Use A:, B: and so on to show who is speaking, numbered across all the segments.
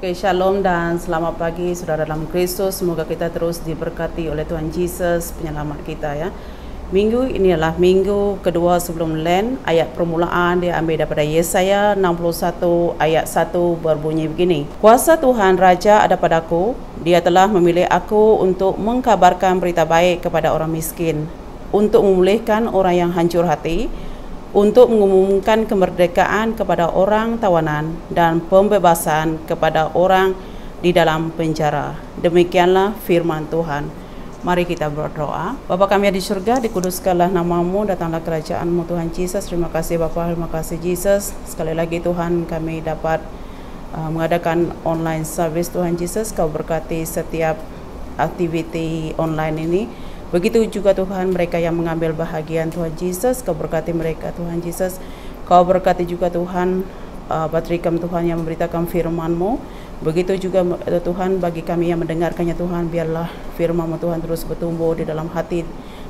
A: Oke, shalom dan selamat pagi saudara dalam Kristus. Semoga kita terus diberkati oleh Tuhan Yesus, penyelamat kita ya. Minggu ini adalah minggu kedua sebelum Lent. Ayat permulaan diambil daripada Yesaya 61 ayat 1 berbunyi begini. Kuasa Tuhan Raja ada padaku, Dia telah memilih aku untuk mengkabarkan berita baik kepada orang miskin, untuk memulihkan orang yang hancur hati, untuk mengumumkan kemerdekaan kepada orang tawanan dan pembebasan kepada orang di dalam penjara. Demikianlah firman Tuhan. Mari kita berdoa. Bapa kami yang di surga, dikuduskanlah namamu, datanglah kerajaanmu Tuhan Yesus. Terima kasih Bapa, terima kasih Yesus. Sekali lagi Tuhan, kami dapat mengadakan online service Tuhan Yesus. Kau berkati setiap aktiviti online ini. Begitu juga Tuhan mereka yang mengambil bahagian Tuhan Yesus, Kau berkati mereka Tuhan Yesus. Kau berkati juga Tuhan Patrikam Tuhan yang memberitakan firman-Mu. Begitu juga Tuhan bagi kami yang mendengarkannya Tuhan, biarlah firman-Mu Tuhan terus bertumbuh di dalam hati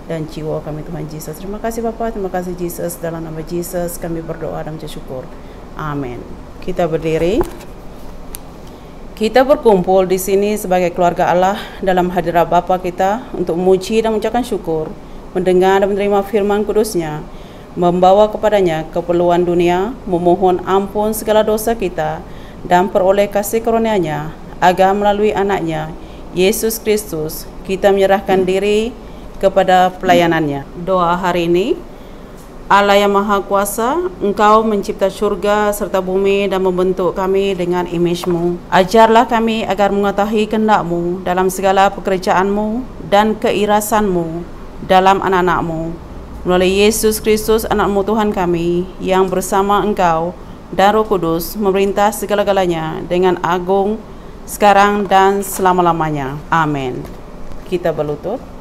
A: dan jiwa kami Tuhan Yesus. Terima kasih Bapa, terima kasih Yesus. Dalam nama Yesus kami berdoa dan bersyukur. Amin. Kita berdiri. Kita berkumpul di sini sebagai keluarga Allah dalam hadirat Bapa kita untuk memuji dan mengucapkan syukur, mendengar dan menerima firman kudus-Nya, membawa kepadanya keperluan dunia, memohon ampun segala dosa kita, dan peroleh kasih karunia-Nya, agar melalui anaknya, Yesus Kristus, kita menyerahkan diri kepada pelayanan-Nya. Doa hari ini. Allah yang Maha Kuasa, Engkau mencipta syurga serta bumi dan membentuk kami dengan imej-Mu. Ajarlah kami agar mengetahui kehendak-Mu dalam segala pekerjaan-Mu dan keirasan-Mu dalam anak-anak-Mu. Melalui Yesus Kristus, anak-Mu Tuhan kami, yang bersama Engkau dan Roh Kudus memerintah segala-galanya dengan agung, sekarang dan selama-lamanya. Amin. Kita berlutut.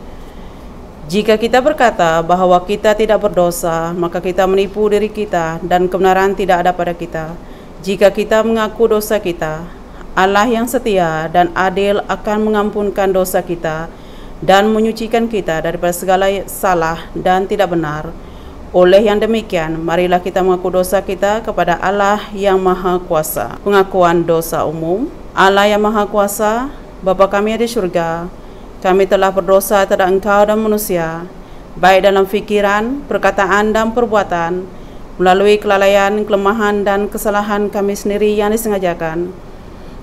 A: Jika kita berkata bahwa kita tidak berdosa, maka kita menipu diri kita dan kebenaran tidak ada pada kita. Jika kita mengaku dosa kita, Allah yang setia dan adil akan mengampunkan dosa kita dan menyucikan kita daripada segala salah dan tidak benar. Oleh yang demikian, marilah kita mengaku dosa kita kepada Allah yang Maha Kuasa. Pengakuan dosa umum. Allah yang Maha Kuasa, Bapa kami yang di surga, kami telah berdosa terhadap Engkau dan manusia, baik dalam fikiran, perkataan, dan perbuatan, melalui kelalaian, kelemahan, dan kesalahan kami sendiri yang disengajakan.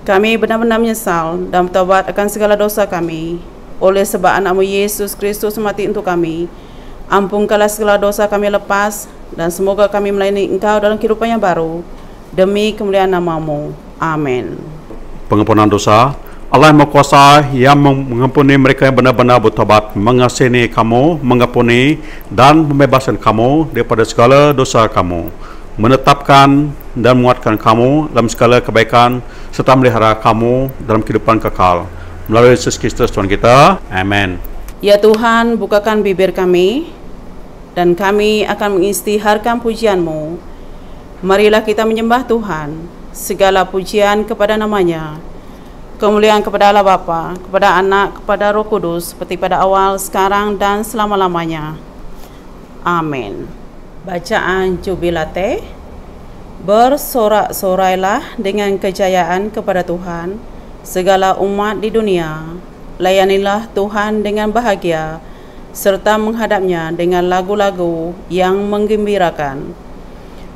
A: Kami benar-benar menyesal dan bertobat akan segala dosa kami. Oleh sebab anak-Mu Yesus Kristus mati untuk kami, ampunkanlah segala dosa kami lepas, dan semoga kami melayani Engkau dalam kehidupan yang baru, demi kemuliaan nama-Mu. Amin.
B: Pengampunan dosa. Allah yang Maha Kuasa yang mengampuni mereka yang benar-benar bertobat, mengasihi kamu, mengampuni dan membebaskan kamu daripada segala dosa kamu, menetapkan dan menguatkan kamu dalam segala kebaikan, serta melihara kamu dalam kehidupan kekal. Melalui Yesus Kristus Tuhan kita. Amin.
A: Ya Tuhan, bukakan bibir kami, dan kami akan mengisytiharkan pujian-Mu. Marilah kita menyembah Tuhan, segala pujian kepada nama-Nya. Kemuliaan kepada Allah Bapa, kepada Anak, kepada Roh Kudus, seperti pada awal, sekarang, dan selama-lamanya. Amin. Bacaan Jubilate. Bersorak-sorailah dengan kejayaan kepada Tuhan, segala umat di dunia. Layanilah Tuhan dengan bahagia, serta menghadapnya dengan lagu-lagu yang menggembirakan.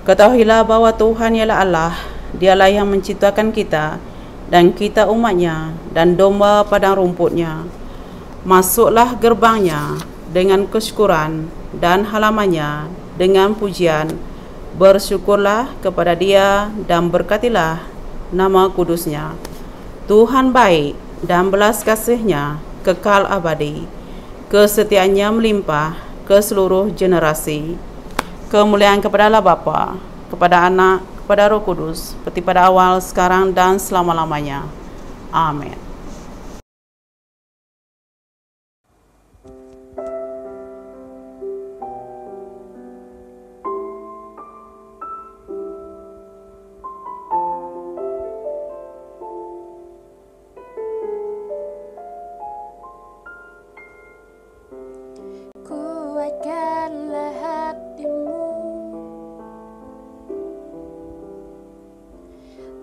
A: Ketahuilah bahwa Tuhan ialah Allah, Dialah yang menciptakan kita, dan kita umatnya, dan domba padang rumputnya. Masuklah gerbangnya dengan kesyukuran, dan halamannya dengan pujian. Bersyukurlah kepada Dia, dan berkatilah nama kudusnya. Tuhan baik, dan belas kasih-Nya kekal abadi. Kesetiaannya melimpah ke seluruh generasi. Kemuliaan kepada Allah Bapa, kepada Anak, kepada Roh Kudus, seperti pada awal, sekarang, dan selama-lamanya. Amin.
C: Kuatkanlah hatimu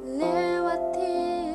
C: lewati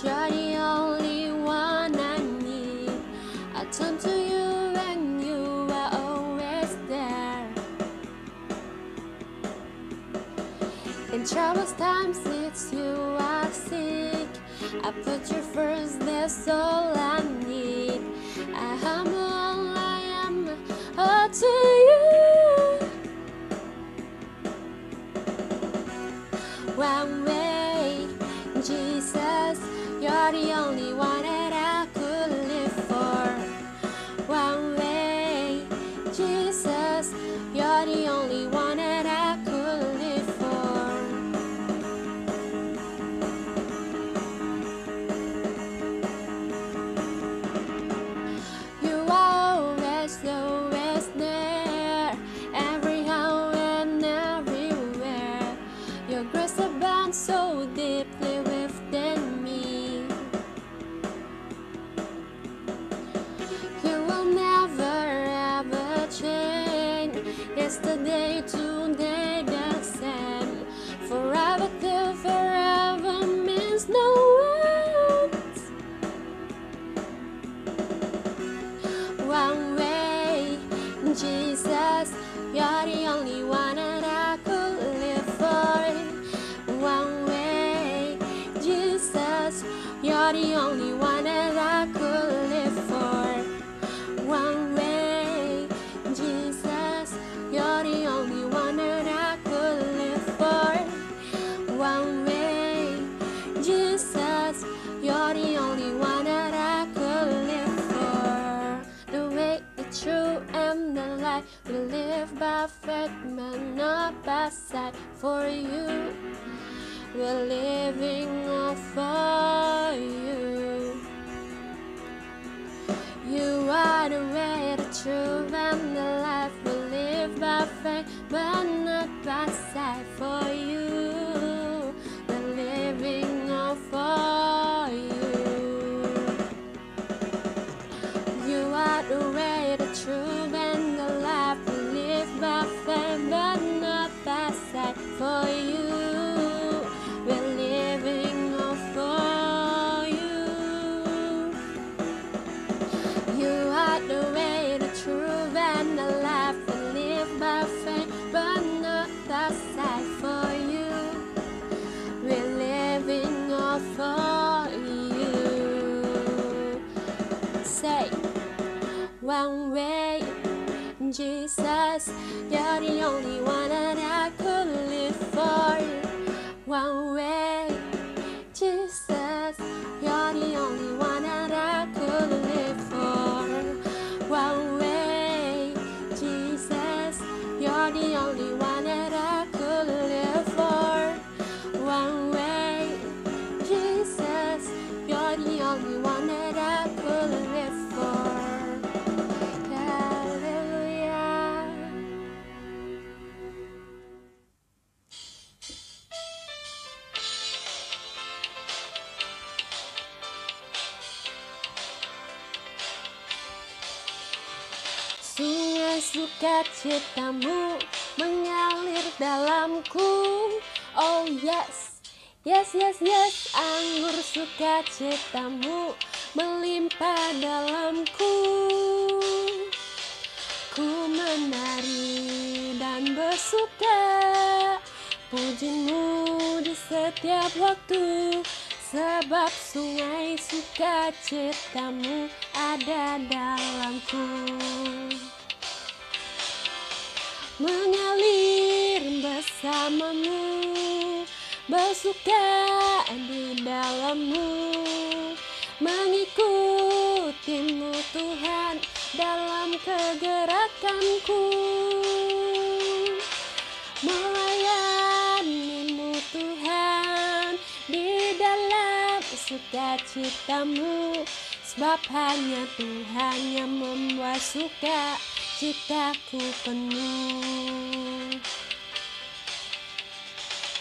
C: you're the only one I need. I turn to you and you are always there. In troublous times it's you I seek. I put you first, that's all I need. I humble all I am, all to you. One way, Jesus, you're the only one that I could live for. One way, Jesus, you're the only one that I could live for. You are always, always there, everywhere and everywhere. Your grace abounds so deeply within me. You will never ever change. Yesterday, today, the same. Forever till forever means no end. One way, Jesus, you're the only one that I could live for. One way, Jesus, you're the only one that I could live for. One way, Jesus, you're the only one that I could live for. One way, Jesus, you're the only one that I could live for. The way, the truth, and the light, we live by faith, but not by sight. For you, we're living all for you. You are the way, the truth, and the life. We live by faith, but not by sight. For you, we're living all for you. You are the way, the truth, and the life. We live by faith, but not by sight. For you, we're living all for you. You are the way, the truth, and the life. We live by faith, but not by sight. For you, we're living all for you. Say, one way, Jesus, you're the only one that I could live for. One way, Jesus, you're the only one that I could live for. One way, Jesus, you're the only one that I could live for. One way, Jesus, you're the only one that I could live for. Hallelujah. Sungai sukacitamu mengalir dalamku. Oh yes, yes, yes, yes. Anggur sukacitamu melimpah dalamku. Ku menari dan bersuka, pujimu di setiap waktu. Sebab sungai sukacitamu ada dalamku. Mengalir bersamamu, bersuka di dalammu, mengikutimu Tuhan dalam kegerakanku, melayanimu Tuhan di dalam sukacitamu. Sebab hanya Tuhan yang membuat suka citaku penuh.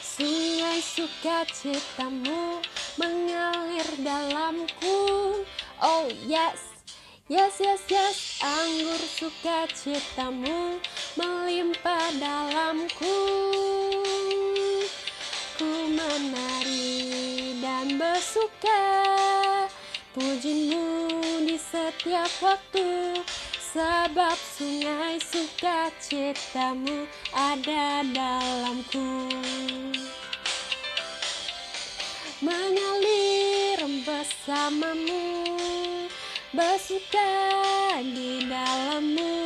C: Sungai sukacitamu mengalir dalamku. Oh yes, yes, yes, yes. Anggur sukacitamu melimpah dalamku. Ku menari dan akan bersuka, pujimu di setiap waktu, sebab sungai sukacitamu ada dalamku. Mengalir bersamamu, bersuka di dalammu,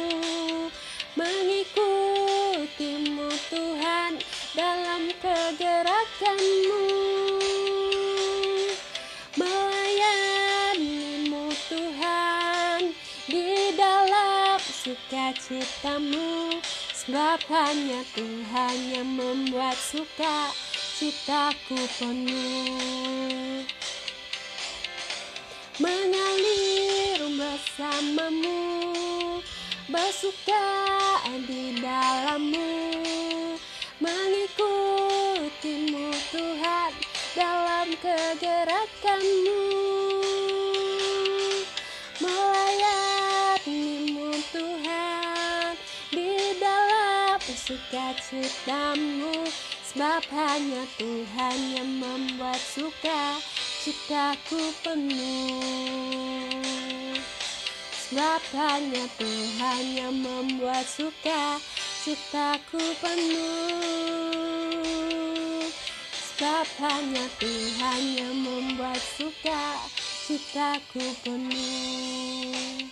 C: mengikutimu Tuhan dalam kegerakanmu, melayanimu Tuhan di dalam sukacitamu, sebab hanya Tuhan yang membuat suka citaku penuh. Mengalir bersamamu, bersuka di dalammu, mengikutimu Tuhan dalam kegerakanmu, melayanimu Tuhan di dalam sukacitamu, sebab hanya Tuhan yang membuat suka citaku penuh. Sebab hanya Tuhan yang membuat suka citaku penuh. Sebab hanya Tuhan yang membuat suka citaku penuh.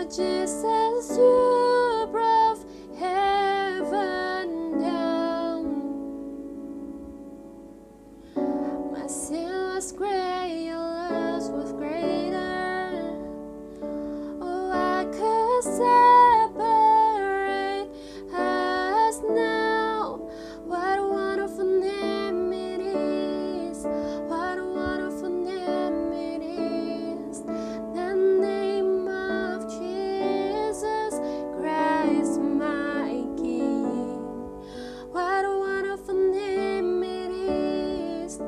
C: Jesus, you brought heaven down. My sin was great, your love was greater. Oh, I could separate us now. What a wonderful name it is. What a wonderful name it is. The name of Jesus Christ, my King. What a wonderful name it is.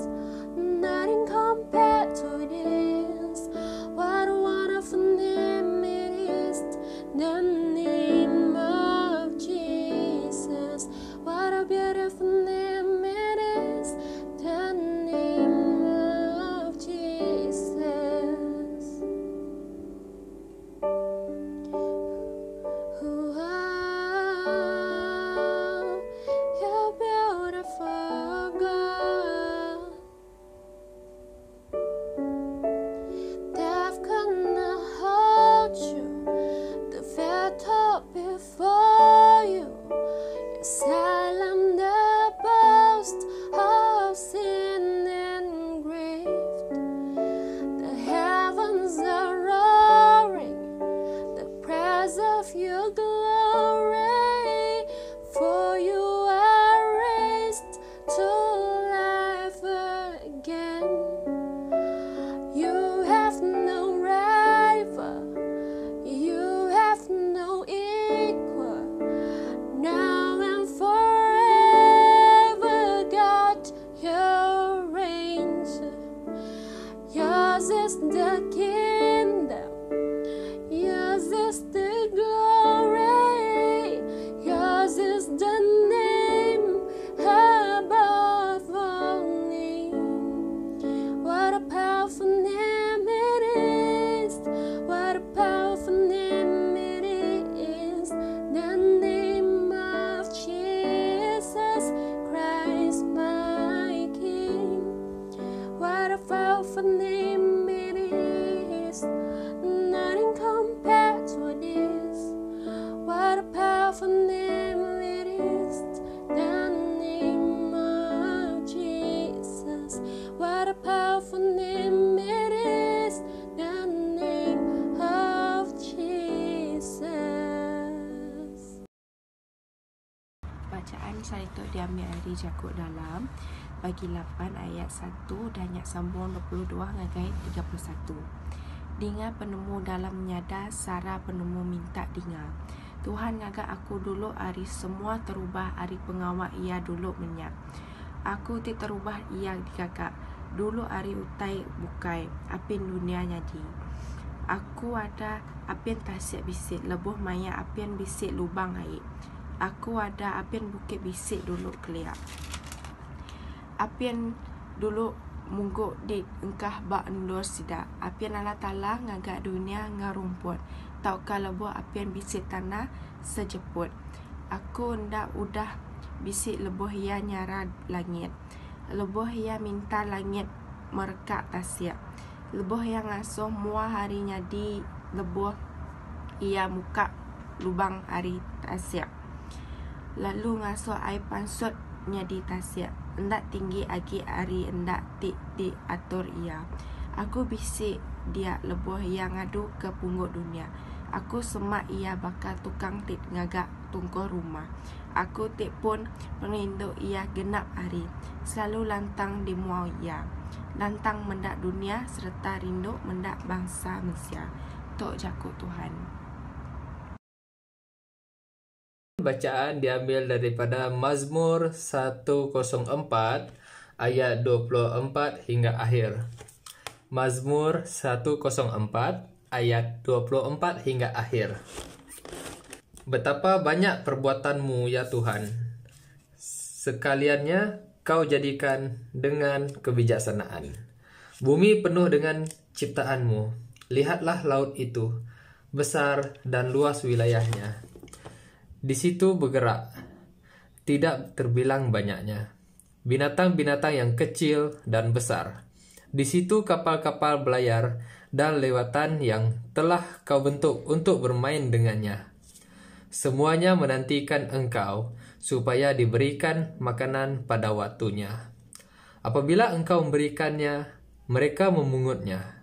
C: Nothing compared to this. What a wonderful name it is. The name of Jesus. What a beautiful name it is. The name of Jesus. Oh, you're beautiful, God. Death could not hold you. The veil tore before you. You silent the boast of sin and grief. The heavens are roaring, the praise of your glory. For you are raised to life again. You have no rival, you have no equal. Now and forever, God, your reigns. Yours is the kingdom, yours is the glory. powerful name it is, the name of Jesus. What a powerful name it is, the name of Jesus.
D: Bacaan Salituk diambil dari Jakub Dalam bagi 8 ayat 1 dan ayat sambung 22 ngagai 31. Dengar penemu dalam menyadar, Sarah penemu minta dengar. Tuhan ngagak aku dulu hari semua terubah, hari pengawal ia dulu menyak. Aku ti terubah ia digagak, dulu hari utai bukai, apin dunia nyadi. Aku ada apin tasik bisik, lebuh maya apin bisik lubang air. Aku ada apin bukit bisik dulu keliak. Apin dulu mungguk di engkah bak endur sidak. Apin Allah Ta'ala ngagak dunia ngarumput. Taukah lebuh apin bisik tanah sejeput. Aku ndak udah bisik lebuh ia nyara langit. Lebuh ia minta langit merekak tasya. Lebuh yang ngasuh mua hari nyadi. Lebuh ia muka lubang hari tasya. Lalu ngasuh air pansut nyadi tasya. Endak tinggi agi hari endak ti atur ia. Aku bisik dia lebuh yang ngadu ke pungguk dunia. Aku semak ia bakal tukang tit ngagak tungkul rumah. Aku tik pun penginduk ia genap hari. Selalu lantang di muau ia. Lantang mendak dunia serta rindu mendak bangsa Malaysia. Tok Jakub Tuhan.
E: Bacaan diambil daripada Mazmur 104 ayat 24 hingga akhir. Mazmur 104 ayat 24 hingga akhir. Betapa banyak perbuatanmu ya Tuhan. Sekaliannya kau jadikan dengan kebijaksanaan. Bumi penuh dengan ciptaanmu. Lihatlah laut itu, besar dan luas wilayahnya. Di situ bergerak, tidak terbilang banyaknya, binatang-binatang yang kecil dan besar. Di situ kapal-kapal belayar dan lewatan yang telah kau bentuk untuk bermain dengannya. Semuanya menantikan engkau, supaya diberikan makanan pada waktunya. Apabila engkau memberikannya, mereka memungutnya.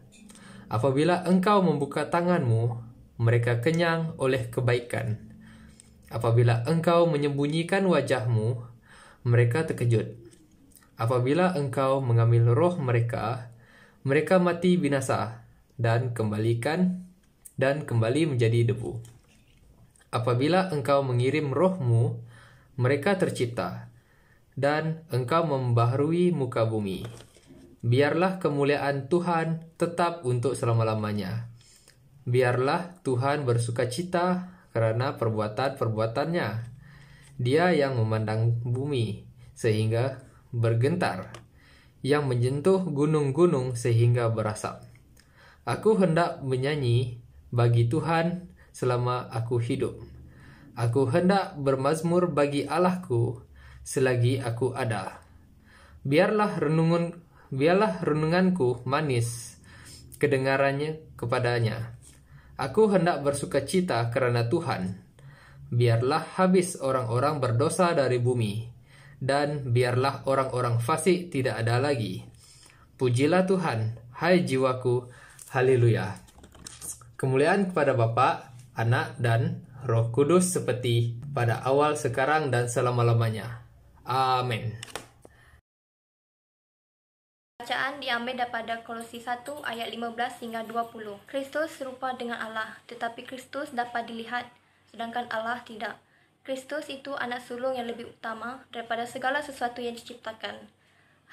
E: Apabila engkau membuka tanganmu, mereka kenyang oleh kebaikan. Apabila engkau menyembunyikan wajahmu, mereka terkejut. Apabila engkau mengambil roh mereka, mereka mati binasa dan kembali menjadi debu. Apabila engkau mengirim rohmu, mereka tercipta, dan engkau membaharui muka bumi. Biarlah kemuliaan Tuhan tetap untuk selama-lamanya. Biarlah Tuhan bersukacita karena perbuatan-perbuatannya. Dia yang memandang bumi sehingga bergentar, yang menyentuh gunung-gunung sehingga berasap. Aku hendak menyanyi bagi Tuhan selama aku hidup. Aku hendak bermazmur bagi Allahku selagi aku ada. Biarlah renunganku manis kedengarannya kepadanya. Aku hendak bersukacita karena Tuhan. Biarlah habis orang-orang berdosa dari bumi, dan biarlah orang-orang fasik tidak ada lagi. Pujilah Tuhan, hai jiwaku, haleluya. Kemuliaan kepada Bapa, Anak, dan Roh Kudus seperti pada awal, sekarang, dan selama-lamanya. Amin.
F: Bacaan diambil daripada Kolose 1 ayat 15 hingga 20. Kristus serupa dengan Allah, tetapi Kristus dapat dilihat, sedangkan Allah tidak. Kristus itu anak sulung yang lebih utama daripada segala sesuatu yang diciptakan.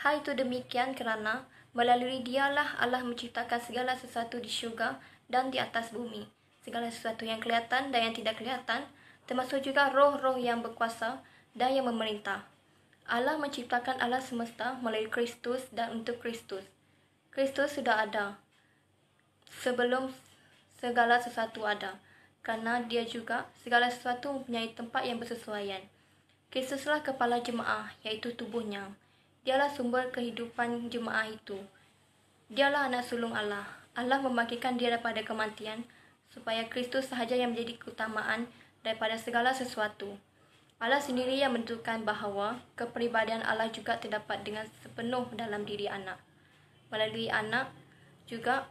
F: Hal itu demikian kerana melalui dialah Allah menciptakan segala sesuatu di syurga dan di atas bumi. Segala sesuatu yang kelihatan dan yang tidak kelihatan, termasuk juga roh-roh yang berkuasa dan yang memerintah. Allah menciptakan alam semesta melalui Kristus dan untuk Kristus. Kristus sudah ada sebelum segala sesuatu ada, kerana dia juga segala sesuatu mempunyai tempat yang bersesuaian. Kristuslah kepala jemaah, iaitu tubuhnya. Dialah sumber kehidupan jemaah itu. Dialah anak sulung Allah. Allah membangkitkan dia daripada kematian, supaya Kristus sahaja yang menjadi keutamaan daripada segala sesuatu. Allah sendiri yang menentukan bahawa kepribadian Allah juga terdapat dengan sepenuh dalam diri anak. Melalui anak juga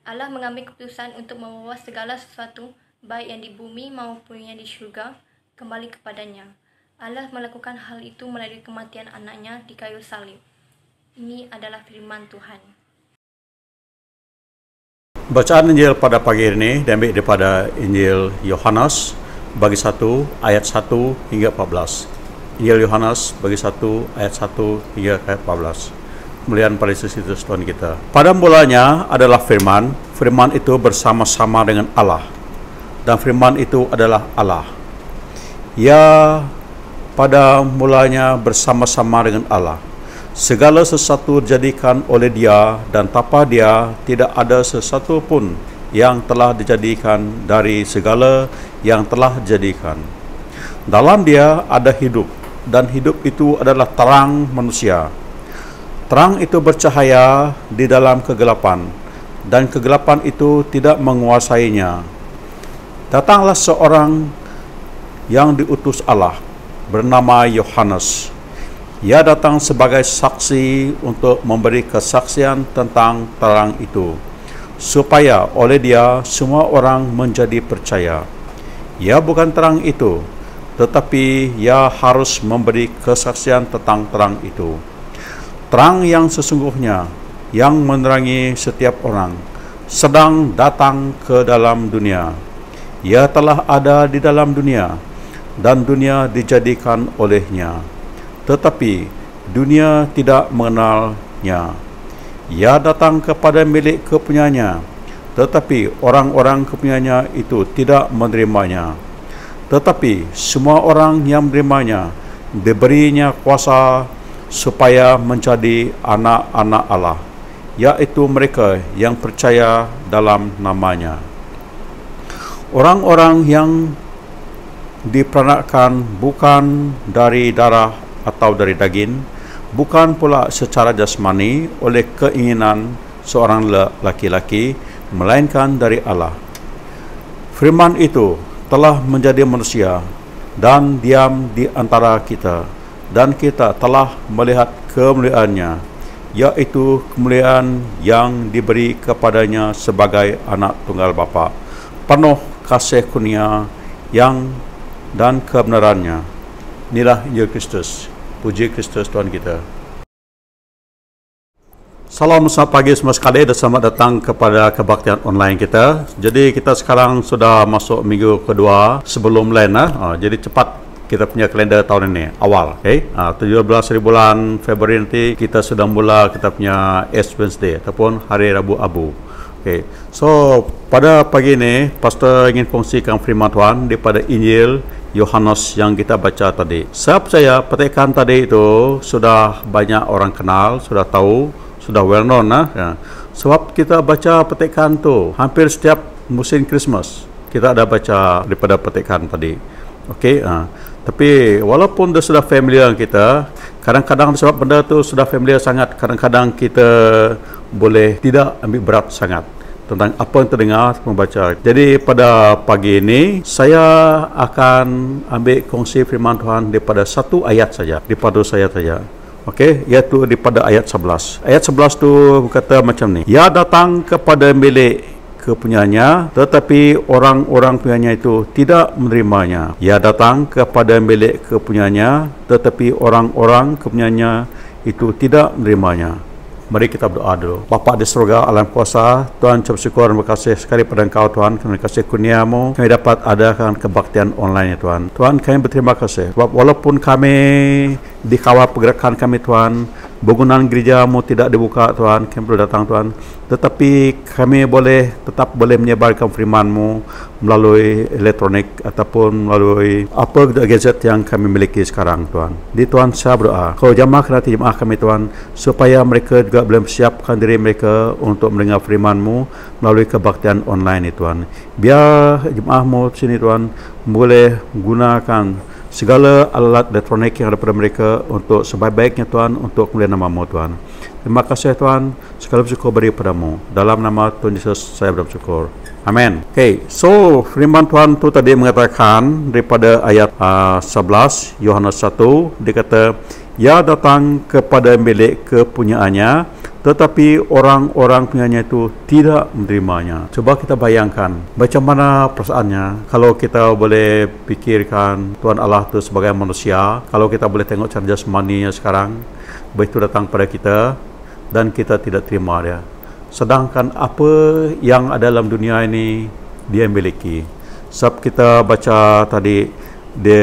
F: Allah mengambil keputusan untuk membawa segala sesuatu, baik yang di bumi maupun yang di syurga, kembali kepadanya. Allah melakukan hal itu melalui kematian anaknya di kayu salib. Ini adalah firman Tuhan.
B: Bacaan Injil pada pagi ini diambil daripada Injil Yohanes bagi 1 ayat 1 hingga 14. Injil Yohanes bagi 1 ayat 1 hingga ayat 14. Kemuliaan pada Yesus Kristus Tuhan kita. Pada mulanya adalah firman, firman itu bersama-sama dengan Allah, dan firman itu adalah Allah. Ya, pada mulanya bersama-sama dengan Allah. Segala sesuatu dijadikan oleh Dia, dan tanpa Dia tidak ada sesuatu pun yang telah dijadikan dari segala yang telah dijadikan. Dalam Dia ada hidup, dan hidup itu adalah terang manusia. Terang itu bercahaya di dalam kegelapan, dan kegelapan itu tidak menguasainya. Datanglah seorang yang diutus Allah, bernama Yohanes. Ia datang sebagai saksi untuk memberi kesaksian tentang terang itu, supaya oleh Dia semua orang menjadi percaya. Ia bukan terang itu, tetapi Ia harus memberi kesaksian tentang terang itu. Terang yang sesungguhnya, yang menerangi setiap orang, sedang datang ke dalam dunia. Ia telah ada di dalam dunia, dan dunia dijadikan olehnya, tetapi dunia tidak mengenalnya. Ia datang kepada milik kepunyanya, tetapi orang-orang kepunyanya itu tidak menerimanya. Tetapi semua orang yang menerimanya diberinya kuasa supaya menjadi anak-anak Allah, yaitu mereka yang percaya dalam namanya. Orang-orang yang diperanakkan bukan dari darah atau dari daging, bukan pula secara jasmani oleh keinginan seorang laki-laki, melainkan dari Allah. Firman itu telah menjadi manusia dan diam di antara kita, dan kita telah melihat kemuliaannya, yaitu kemuliaan yang diberi kepadanya sebagai anak tunggal Bapa, penuh kasih karunia yang dan kebenarannya. Inilah Injil Kristus. Puji Kristus Tuhan kita. Salam selamat pagi semua sekali dan selamat datang kepada kebaktian online kita. Jadi kita sekarang sudah masuk minggu kedua sebelum Lent. Jadi cepat kita punya kalender tahun ini awal. 17 hari bulan Februari nanti kita sudah mula kita punya Ash Wednesday ataupun hari Rabu Abu. So pada pagi ini pastor ingin kongsikan firman Tuhan daripada Injil Yohanes yang kita baca tadi. Saya percaya petikan tadi itu sudah banyak orang kenal, sudah tahu, sudah well known. Sebab kita baca petikan tu hampir setiap musim Christmas kita ada baca daripada petikan tadi. Tapi walaupun dia sudah familiar kita, kadang-kadang sebab benda tu sudah familiar sangat, kadang-kadang kita boleh tidak ambil berat sangat tentang apa yang terdengar membaca. Jadi pada pagi ini saya akan ambil kongsi firman Tuhan daripada satu ayat saja, daripada saya saja. Iaitu daripada ayat 11. Ayat 11 tu berkata macam ni. Ia datang kepada milik kepunyanya, tetapi orang-orang punyanya itu tidak menerimanya. Ia datang kepada milik kepunyanya, tetapi orang-orang kepunyanya itu tidak menerimanya. Mari kita berdoa dulu. Bapa di surga, alam kuasa, Tuhan ucap syukur dan berkasih sekali pada Engkau Tuhan, kerana kasih kurnia-Mu kami dapat adakan kebaktian online ya Tuhan. Tuhan, kami berterima kasih sebab walaupun kami dikawal pergerakan kami Tuhan, bangunan gereja-Mu tidak dibuka Tuhan, kami perlu datang Tuhan, tetapi kami tetap boleh menyebarkan firman-Mu melalui elektronik ataupun melalui apa gadget yang kami miliki sekarang Tuhan. Di Tuhan saya berdoa, Kau jamah kerana jemaah kami Tuhan, supaya mereka juga boleh mempersiapkan diri mereka untuk mendengar firman-Mu melalui kebaktian online ini Tuhan. Biar jemaah-Mu sini Tuhan boleh gunakan segala alat elektronik yang ada pada mereka untuk sebaik-baiknya Tuhan, untuk kemuliaan nama-Mu Tuhan. Terima kasih Tuhan, segala bersyukur beri padamu. Dalam nama Tuhan Yesus saya bersyukur. Amin. Okay, so firman Tuhan tu tadi mengatakan daripada ayat 11 Yohanes 1, dia kata, ia datang kepada milik kepunyaannya, tetapi orang-orang punyanya itu tidak menerimanya. Coba kita bayangkan macam mana perasaannya kalau kita boleh fikirkan Tuhan Allah itu sebagai manusia, kalau kita boleh tengok cara jasmaninya sekarang, begitu datang pada kita dan kita tidak terima dia. Sedangkan apa yang ada dalam dunia ini dia miliki. Sebab kita baca tadi di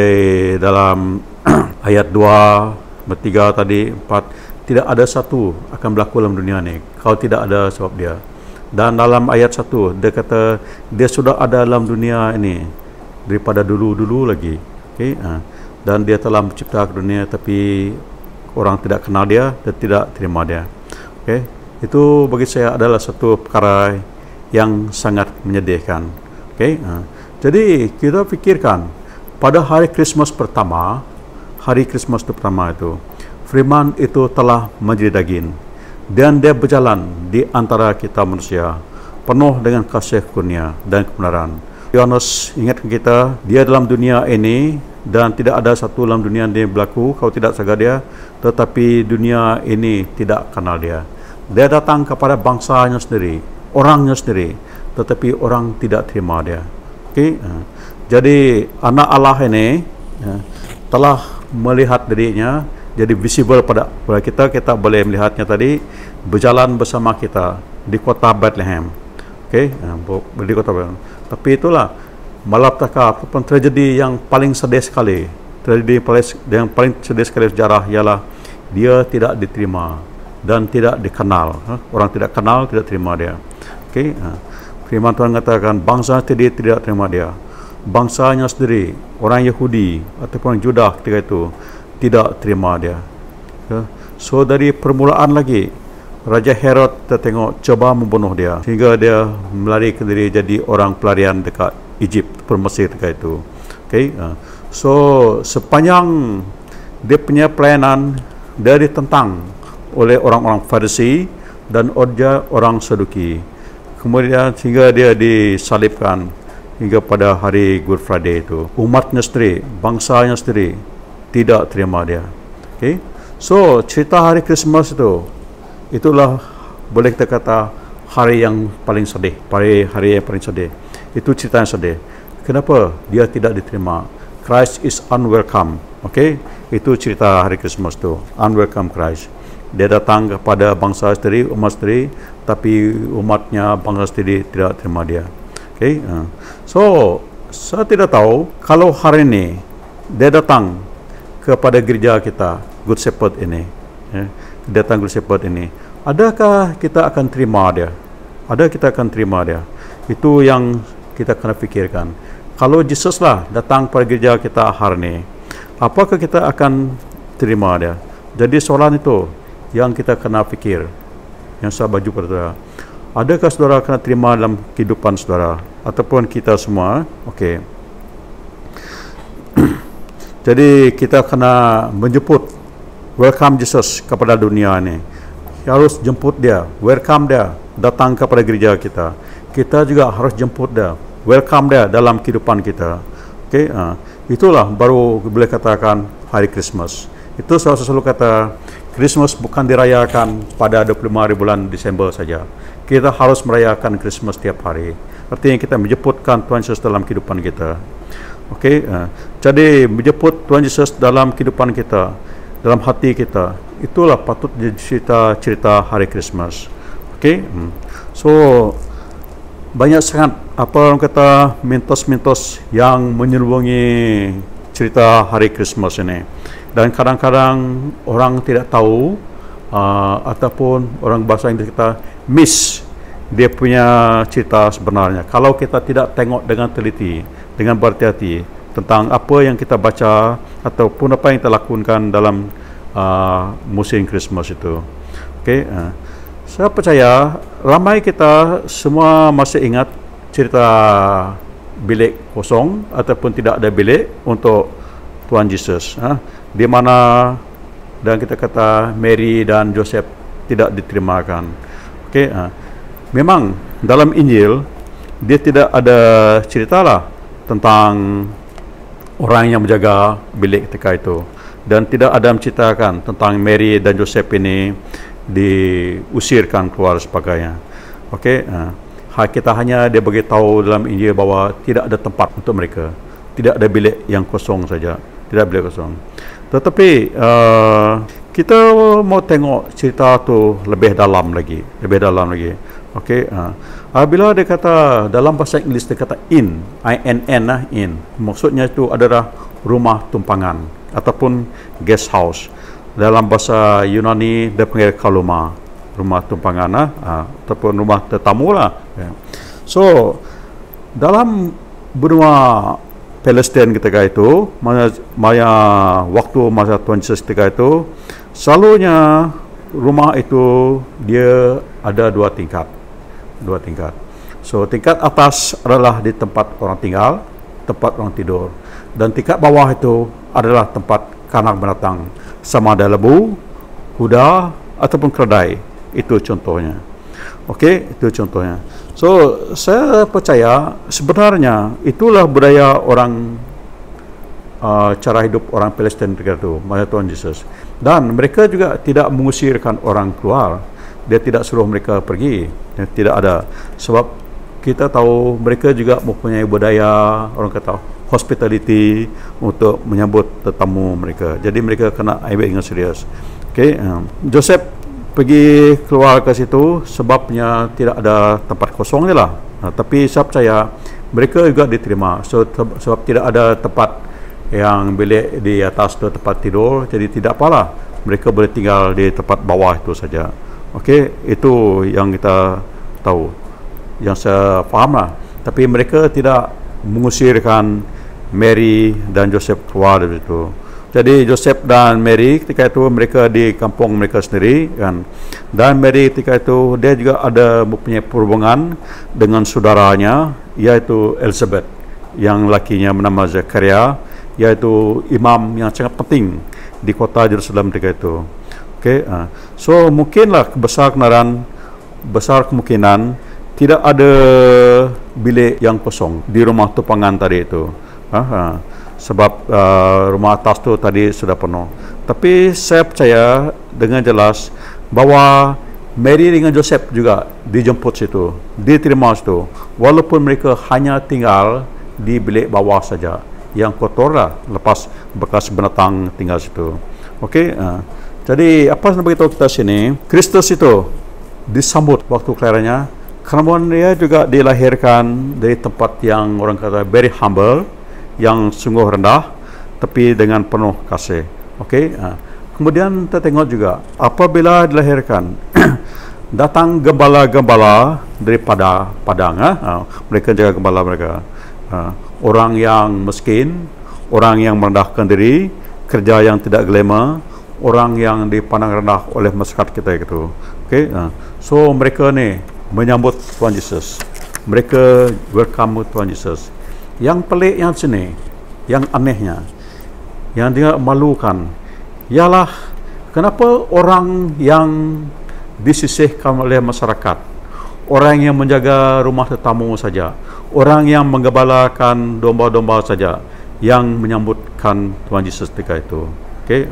B: dalam ayat 2, 3 tadi, 4, tidak ada satu akan berlaku dalam dunia ini kalau tidak ada sebab dia. Dan dalam ayat 1 dia kata dia sudah ada dalam dunia ini daripada dulu-dulu lagi. Okay? Dan dia telah menciptakan dunia, tapi orang tidak kenal dia dan tidak terima dia. Okay? Itu bagi saya adalah satu perkara yang sangat menyedihkan. Okay? Jadi kita fikirkan pada hari Krismas pertama, itu firman itu telah menjadi daging dan dia berjalan di antara kita manusia, penuh dengan kasih kurnia dan kebenaran. Yohanes ingatkan kita, dia dalam dunia ini dan tidak ada satu dalam dunia yang berlaku kalau tidak saga dia, tetapi dunia ini tidak kenal dia. Dia datang kepada bangsanya sendiri, orangnya sendiri, tetapi orang tidak terima dia. Okay? Jadi anak Allah ini telah melihat dirinya jadi visible pada kita. Kita boleh melihatnya tadi berjalan bersama kita di kota Bethlehem. Okay? Di kota Bethlehem. Tapi itulah malapetaka ataupun tragedi yang paling sedih sekali. Tragedi yang paling sedih sekali sejarah ialah dia tidak diterima dan tidak dikenal. Orang tidak kenal, tidak terima dia. Okay? Firman Tuhan katakan bangsa sendiri tidak terima dia. Bangsanya sendiri, orang Yahudi ataupun Judah ketika itu tidak terima dia. So dari permulaan lagi, Raja Herod tengok coba membunuh dia sehingga dia melarikan diri jadi orang pelarian dekat Egypt, Mesir ketika itu. Okay? So sepanjang dia punya pelayanan, dia ditentang oleh orang-orang Farisi dan orang Saduki. Kemudian sehingga dia disalibkan hingga pada hari Good Friday itu. Umatnya sendiri, bangsanya sendiri tidak terima dia. Okay? So cerita hari Krismas itu, itulah boleh kita kata hari yang paling sedih, hari yang paling sedih. Itu cerita yang sedih. Kenapa dia tidak diterima? Christ is unwelcome. Okay? Itu cerita hari Krismas itu, unwelcome Christ. Dia datang kepada bangsa sendiri, umat sendiri, tapi umatnya, bangsa sendiri tidak terima dia. Okay? So saya tidak tahu kalau hari ini dia datang kepada gereja kita, Good Shepherd ini, datang Good Shepherd ini, adakah kita akan terima dia? Ada kita akan terima dia? Itu yang kita kena fikirkan. Kalau Yesus lah datang pada gereja kita hari ini, apakah kita akan terima dia? Jadi soalan itu yang kita kena fikir, yang saya baju pada saudara. Adakah saudara kena terima dalam kehidupan saudara ataupun kita semua? Okey. Jadi kita kena menjemput, welcome Jesus kepada dunia ini. Harus jemput dia, welcome dia datang kepada gereja kita. Kita juga harus jemput dia, welcome dia dalam kehidupan kita. Okey, itulah baru boleh katakan hari Krismas. Itu saya selalu kata, Krismas bukan dirayakan pada 25 hari bulan Desember saja. Kita harus merayakan Krismas setiap hari. Artinya kita menjemputkan Tuhan Yesus dalam kehidupan kita. Okey, jadi menjemput Tuhan Yesus dalam kehidupan kita, dalam hati kita. Itulah patut jadi cerita hari Krismas. Okey, so banyak sangat apa orang kata mitos-mitos yang menyelubungi cerita hari Krismas ini. Dan kadang-kadang orang tidak tahu ataupun orang bahasa Inggeris kita miss dia punya cerita sebenarnya. Kalau kita tidak tengok dengan teliti, dengan berhati-hati tentang apa yang kita baca ataupun apa yang kita lakukan dalam musim Krismas itu. Okay? Saya percaya ramai kita semua masih ingat cerita bilik kosong ataupun tidak ada bilik untuk Tuhan Yesus, di mana dan kita kata Mary dan Joseph tidak diterimakan. Okey, memang dalam Injil dia tidak ada ceritalah tentang orang yang menjaga bilik ketika itu, dan tidak ada menceritakan tentang Mary dan Joseph ini diusirkan keluar sebagainya. Okey, kita hanya dia beritahu dalam Injil bahawa tidak ada tempat untuk mereka, tidak ada bilik yang kosong saja, tidak bilik kosong. Tetapi kita mau tengok cerita tu lebih dalam lagi. Okey, bila dia kata dalam bahasa Inggeris dia kata inn, in, maksudnya itu adalah rumah tumpangan ataupun guest house. Dalam bahasa Yunani dia panggil kaloma, rumah tumpangan ataupun rumah tetamu lah. So dalam benua Palestin ketika itu, waktu masa Tuhan Yesus ketika itu, selalunya rumah itu dia ada dua tingkat. So tingkat atas adalah di tempat orang tinggal, tempat orang tidur, dan tingkat bawah itu adalah tempat kanak binatang, sama ada lembu, kuda ataupun keledai. Itu contohnya. Okey, itu contohnya. So saya percaya sebenarnya itulah budaya orang, cara hidup orang Palestin ketika itu, masa Tuhan Yesus. Dan mereka juga tidak mengusirkan orang keluar. Dia tidak suruh mereka pergi. Tidak ada. Sebab kita tahu mereka juga mempunyai budaya, orang kata hospitality, untuk menyambut tetamu mereka. Jadi mereka kena ambil dengan serius. Okey, Joseph pergi keluar ke situ sebabnya tidak ada tempat kosong je lah. Tapi saya percaya mereka juga diterima. So, sebab tidak ada tempat yang bilik di atas tu tempat tidur, jadi tidak apalah, mereka boleh tinggal di tempat bawah itu saja. Okey, itu yang kita tahu, yang saya faham lah. Tapi mereka tidak mengusirkan Mary dan Joseph keluar dari situ. Jadi Joseph dan Mary ketika itu mereka di kampung mereka sendiri kan. Dan Mary ketika itu dia juga ada mempunyai perhubungan dengan saudaranya, iaitu Elizabeth, yang lakinya bernama Zakaria, iaitu imam yang sangat penting di kota Jerusalem ketika itu. Okey, so mungkinlah besar kemungkinan tidak ada bilik yang kosong di rumah tumpangan tadi itu. Sebab rumah atas tu tadi sudah penuh. Tapi saya percaya dengan jelas bahawa Mary dengan Joseph juga dijemput situ, diterima situ, walaupun mereka hanya tinggal di bilik bawah saja yang kotor lah, lepas bekas binatang tinggal situ. Okey, jadi apa yang beritahu kita sini, Kristus itu disambut waktu kelahirannya, kerana dia juga dilahirkan dari tempat yang orang kata very humble, yang sungguh rendah tapi dengan penuh kasih. Okey, kemudian kita tengok juga apabila dilahirkan datang gembala-gembala daripada padang, mereka jaga gembala mereka, orang yang miskin, orang yang merendahkan diri, kerja yang tidak glamour, orang yang dipandang rendah oleh masyarakat kita itu. Okey, so mereka ni menyambut Tuhan Yesus, mereka welcome Tuhan Yesus. Yang pelik yang sini, yang anehnya, yang dia malukan, ialah kenapa orang yang disisihkan oleh masyarakat, orang yang menjaga rumah tetamu saja, orang yang menggembalakan domba-domba saja, yang menyambutkan Tuhan Yesus ketika itu. Okey,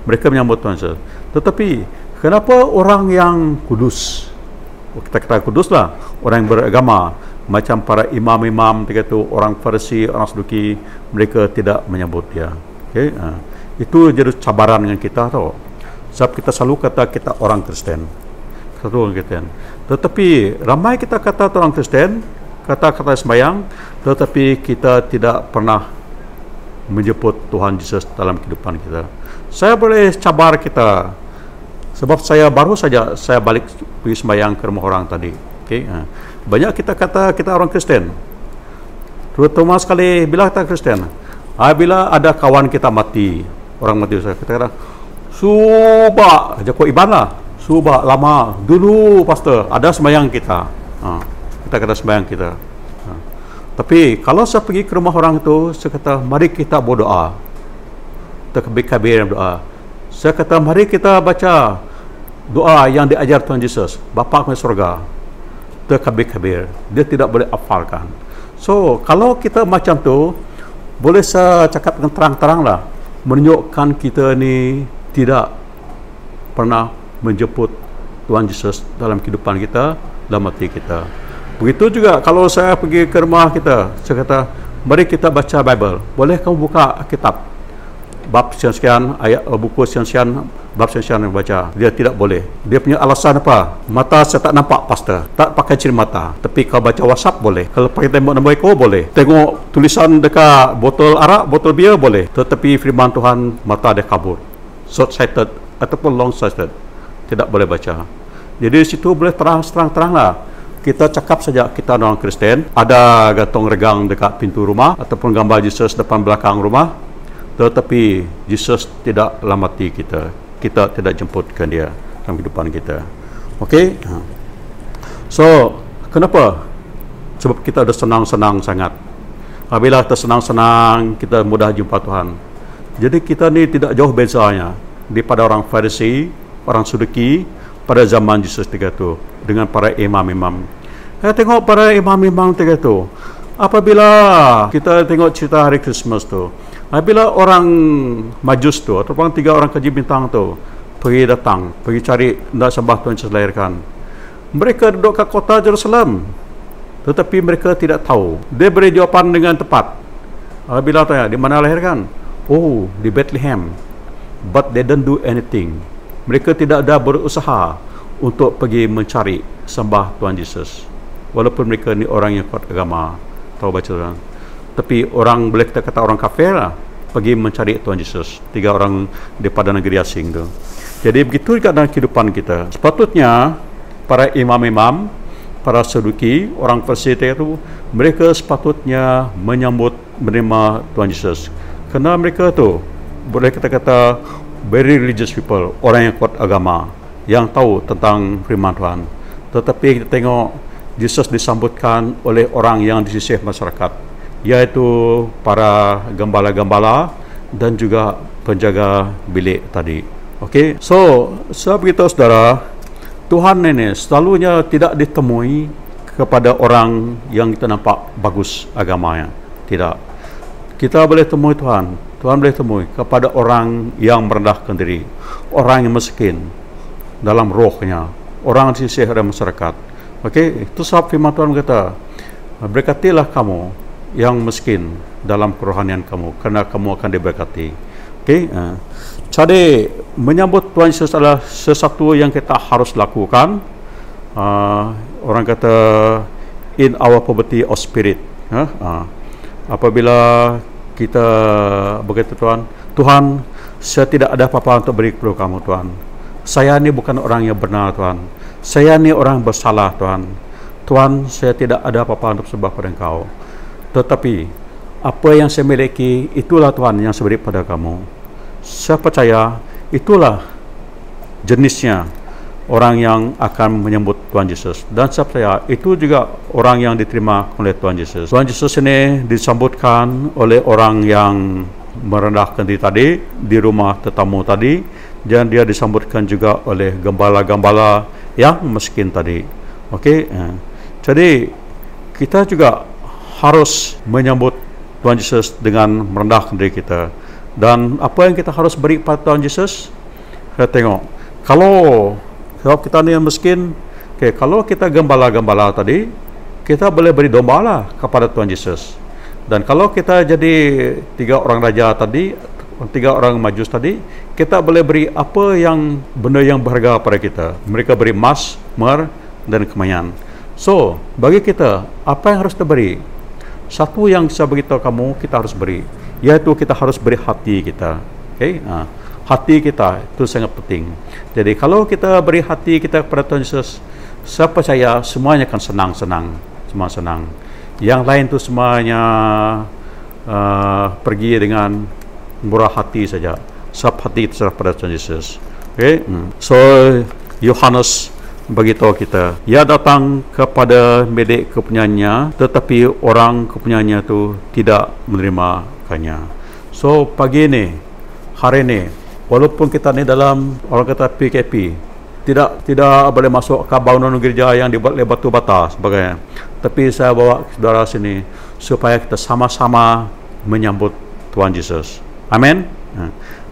B: mereka menyambut Tuhan Yesus. Tetapi kenapa orang yang kudus, kita kata kudus lah, orang yang beragama, macam para imam-imam ketika itu, orang Farisi, orang Saduki, mereka tidak menyambut dia. Okey, itu jadi cabaran dengan kita tahu. Sebab kita selalu kata kita orang Kristen, tetapi ramai kita kata orang Kristen, kata-kata sembahyang, tetapi kita tidak pernah menjemput Tuhan Yesus dalam kehidupan kita. Saya boleh cabar kita, sebab saya baru saja saya balik pergi sembahyang ke rumah orang tadi. Okey, banyak kita kata kita orang Kristen, terutama sekali bila kita Kristen. Bila ada kawan kita mati, orang mati, kita kata subak Jakob Iban lah, subak lama dulu pastor ada sembahyang kita, kita kata sembahyang kita. Tapi kalau saya pergi ke rumah orang itu, saya kata mari kita berdoa. terkabir-kabir doa. Saya kata mari kita baca doa yang diajar Tuhan Yesus, Bapa kami surga. Terkabir-kabir, dia tidak boleh hafalkan. So kalau kita macam tu, boleh saya cakap dengan terang-terang lah, menunjukkan kita ni tidak pernah menjemput Tuhan Yesus dalam kehidupan kita, dalam hati kita. Begitu juga kalau saya pergi ke rumah kita, saya kata mari kita baca Bible. Boleh kamu buka kitab bab sekian, ayat buku sekian, bab sekian baca. Dia tidak boleh. Dia punya alasan apa? Mata saya tak nampak, pastor. Tak pakai cermin mata. Tapi kalau baca WhatsApp boleh. Kalau pakai tembok nombor ekor boleh. Tengok tulisan dekat botol arak, botol bia boleh. Tetapi firman Tuhan mata dia kabur. Short-sighted ataupun long-sighted. Tidak boleh baca. Jadi situ boleh terang-terang lah. Kita cakap saja kita orang Kristen, ada gantung regang dekat pintu rumah ataupun gambar Yesus depan belakang rumah. Tetapi Yesus tidak dalam hati kita. Kita tidak jemputkan dia dalam kehidupan kita. Okey? So, kenapa? Sebab kita ada senang-senang sangat. Apabila kita senang-senang, kita mudah jumpa Tuhan. Jadi kita ni tidak jauh bezanya daripada orang Farisi, orang Saduki pada zaman Yesus tiga tu dengan para imam-imam. Saya tengok para imam-imam tiga tu. Apabila kita tengok cerita hari Christmas tu, apabila orang Majus tu ataupun 3 orang kaji bintang tu pergi cari nak sembah Tuhan Yesus dilahirkan, mereka duduk kat kota Jerusalem, tetapi mereka tidak tahu. Dia beri jawapan dengan tepat. Apabila tanya di mana lahirkan, oh di Bethlehem, but they don't do anything. Mereka tidak ada berusaha untuk pergi mencari sembah Tuhan Yesus, walaupun mereka ni orang yang kuat agama, tahu baca Tuhan. Tapi orang, boleh kita kata orang kafir lah, pergi mencari Tuhan Yesus. 3 orang daripada negeri asing tu. Jadi begitu juga dalam kehidupan kita. Sepatutnya para imam-imam, para Saduki, orang Farisi itu, mereka sepatutnya menerima Tuhan Yesus. Kerana mereka tu, boleh kita kata very religious people, orang yang kuat agama, yang tahu tentang firman Tuhan. Tetapi kita tengok Yesus disambutkan oleh orang yang di sisi masyarakat, iaitu para gembala-gembala dan juga penjaga bilik tadi. Okey, so saya beritahu saudara, Tuhan ini selalunya tidak ditemui kepada orang yang kita nampak bagus agamanya. Tidak. Kita boleh temui Tuhan. Tuhan boleh temui kepada orang yang merendahkan diri, orang yang miskin dalam rohnya, orang di sisi masyarakat. Okey, itu sebab firman Tuhan berkata, berkatilah kamu yang miskin dalam kerohanian kamu, kerana kamu akan diberkati. Okey, jadi menyambut Tuhan Yesus adalah sesuatu yang kita harus lakukan. Orang kata in our poverty of spirit. Apabila kita berkata Tuhan, saya tidak ada apa-apa untuk beri kepada kamu Tuhan. Saya ni bukan orang yang benar Tuhan. Saya ni orang bersalah Tuhan. Tuhan, saya tidak ada apa-apa untuk sembah pada Engkau. Tetapi apa yang saya miliki, itulah Tuhan yang saya beri pada kamu. Saya percaya itulah jenisnya orang yang akan menyambut Tuhan Yesus. Dan saya percaya itu juga orang yang diterima oleh Tuhan Yesus. Tuhan Yesus ini disambutkan oleh orang yang merendahkan diri tadi di rumah tetamu tadi, dan dia disambutkan juga oleh gembala-gembala yang miskin tadi. Okey, jadi kita juga harus menyambut Tuhan Yesus dengan merendahkan diri kita. Dan apa yang kita harus beri pada Tuhan Yesus? Kita tengok, kalau kita ni yang miskin, kalau kita gembala-gembala tadi, kita boleh beri domba lah kepada Tuhan Yesus. Dan kalau kita jadi 3 orang raja tadi, 3 orang majus tadi, kita boleh beri apa yang benda yang berharga pada kita. Mereka beri emas, mer dan kemenyan. So, bagi kita, apa yang harus kita beri? Satu yang saya beritahu kamu, kita harus beri, iaitu kita harus beri hati kita. Okay? Hati kita itu sangat penting. Jadi kalau kita beri hati kita kepada Tuhan Yesus, saya percaya semuanya akan senang-senang. Semua senang. Yang lain tu semuanya pergi dengan murah hati saja. Sebab hati itu serah pada Tuhan Yesus. Okay? So Yohanes beritahu kita, ia datang kepada milik kepunyaannya, tetapi orang kepunyaannya itu tidak menerimakannya. So pagi ini hari ini, walaupun kita ni dalam orang kata PKP, tidak boleh masuk ke bangunan gereja yang dibuat oleh batu bata sebagainya. Tapi saya bawa saudara sini supaya kita sama-sama menyambut Tuhan Yesus. Amin.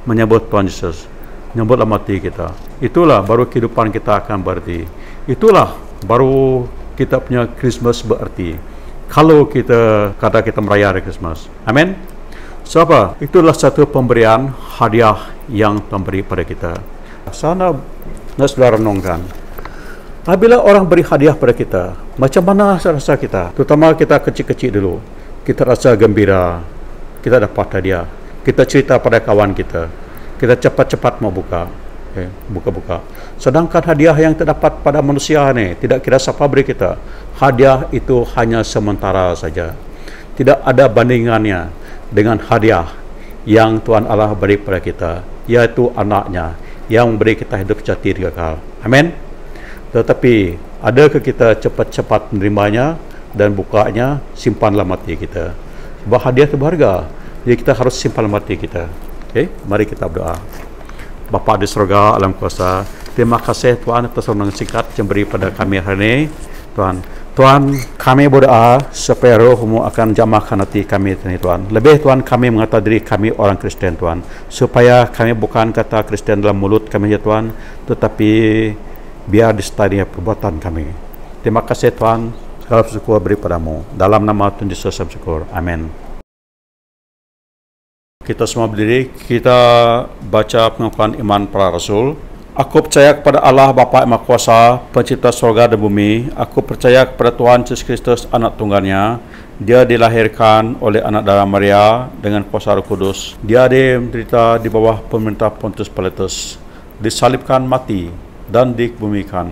B: Menyambut Tuhan Yesus, menyambutlah mati kita. Itulah baru kehidupan kita akan berarti. Itulah baru kita punya Christmas berarti. Kalau kita kata kita merayai Christmas. Amin. Sebab itulah satu pemberian hadiah yang Tuhan beri pada kita. Sana nak saudara renungkan. Apabila orang beri hadiah pada kita, macam mana rasa kita? Terutama kita kecil-kecil dulu. Kita rasa gembira. Kita dapat hadiah. Kita cerita pada kawan kita. Kita cepat-cepat mau buka. Buka-buka. Sedangkan hadiah yang terdapat pada manusia ni, tidak kira siapa beri kita. Hadiah itu hanya sementara saja. Tidak ada bandingannya dengan hadiah yang Tuhan Allah beri pada kita, yaitu anaknya yang memberi kita hidup sejati kekal. Amin. Tetapi adakah kita cepat-cepat menerimanya dan bukanya? Simpanlah mati kita. Sebab hadiah itu berharga. Jadi kita harus simpan mati kita. Okey, mari kita berdoa. Bapa di surga, alam kuasa, terima kasih Tuhan atas renungan singkat yang beri pada kami hari ini. Tuhan, kami berdoa supaya roh-Mu akan jamahkan hati kami Tuhan. Lebih Tuhan, kami mengata diri kami orang Kristen Tuhan, supaya kami bukan kata Kristen dalam mulut kami ya Tuhan, tetapi biar disertai perbuatan kami. Terima kasih Tuhan, segala syukur beri padamu. Dalam nama Tuhan Yesus saya bersyukur. Amin. Kita semua berdiri, kita baca pengakuan iman para rasul. Aku percaya kepada Allah Bapa yang Maha Kuasa, pencipta surga dan bumi. Aku percaya kepada Tuhan Yesus Kristus, anak tunggalnya. Dia dilahirkan oleh anak darah Maria dengan kuasa Roh Kudus. Dia menderita di bawah pemerintah Pontius Pilatus, disalibkan, mati dan dikebumikan.